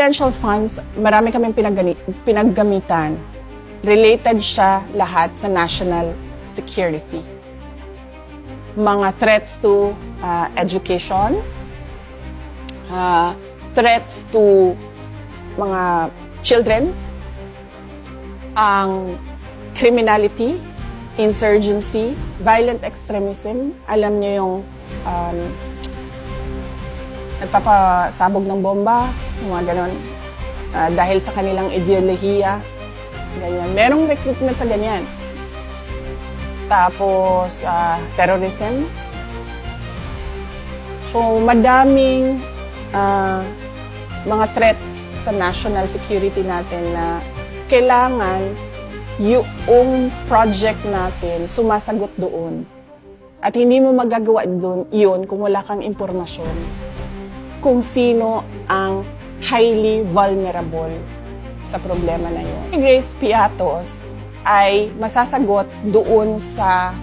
Confidential funds, marami kaming pinaggamitan. Related siya lahat sa national security. Mga threats to education, threats to mga children, ang criminality, insurgency, violent extremism. Alam niyo yung nagpapasabog ng bomba, mga ganon. Dahil sa kanilang ideolohiya, ganyan. Merong recruitment sa ganyan. Tapos, terrorism. So, madaming mga threat sa national security natin na kailangan yung project natin sumasagot doon. At hindi mo magagawa doon yun kung wala kang impormasyon kung sino ang highly vulnerable sa problema na yun. Grace Piatos ay masasagot doon sa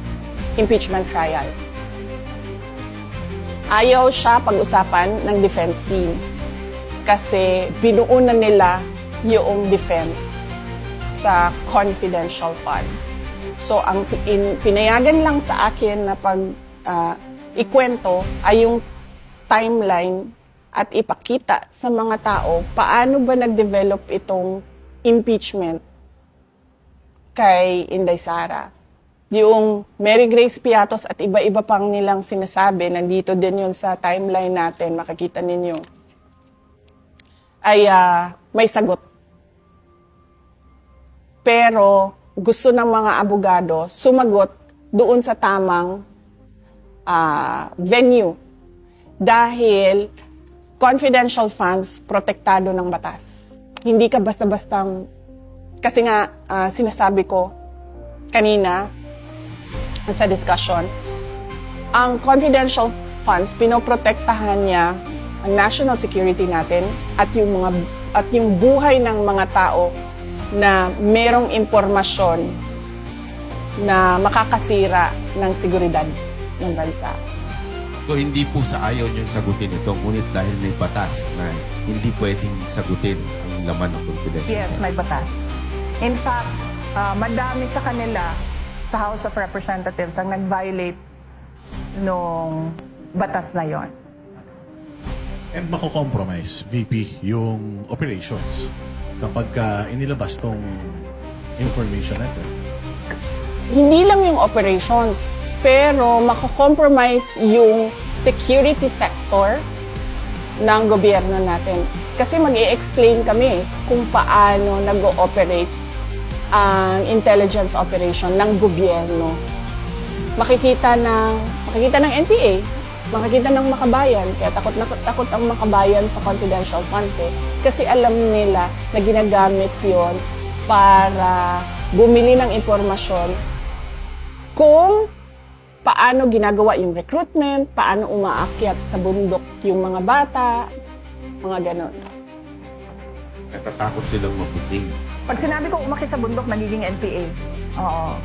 impeachment trial. Ayaw siya pag-usapan ng defense team kasi binuunan nila yung defense sa confidential funds. So, ang pinayagan lang sa akin na ikwento ay yung timeline at ipakita sa mga tao paano ba nag-develop itong impeachment kay Inday Sara. Yung Mary Grace Piatos at iba-iba pang nilang sinasabi, nandito din yun sa timeline natin, makikita ninyo, ay may sagot. Pero gusto ng mga abogado sumagot doon sa tamang venue dahil confidential funds protektado ng batas. Hindi ka basta-bastang, kasi nga sinasabi ko kanina sa discussion, ang confidential funds pinoprotektahan niya ang national security natin at yung buhay ng mga tao na merong impormasyon na makakasira ng seguridad ng bansa. So, hindi po sa ayaw niyong sagutin ito, ngunit dahil may batas na hindi pwedeng sagutin ang laman ng confidential. Yes, may batas. In fact, madami sa kanila sa House of Representatives ang nag-violate nung batas na yon. And mako-compromise, VP, yung operations kapag inilabas tong information natin. Hindi lang yung operations, pero mako-compromise yung security sector ng gobyerno natin. Kasi mag-i-explain kami kung paano nag-ooperate ang intelligence operation ng gobyerno. Makikita ng NPA, makikita ng makabayan, kaya takot ang makabayan sa confidential funds kasi alam nila na ginagamit yon para bumili ng impormasyon kung paano ginagawa yung recruitment, paano umaakyat sa bundok yung mga bata, mga ganon. Natatakot silang mabuting. Pag sinabi ko umakyat sa bundok, nagiging NPA. Oo.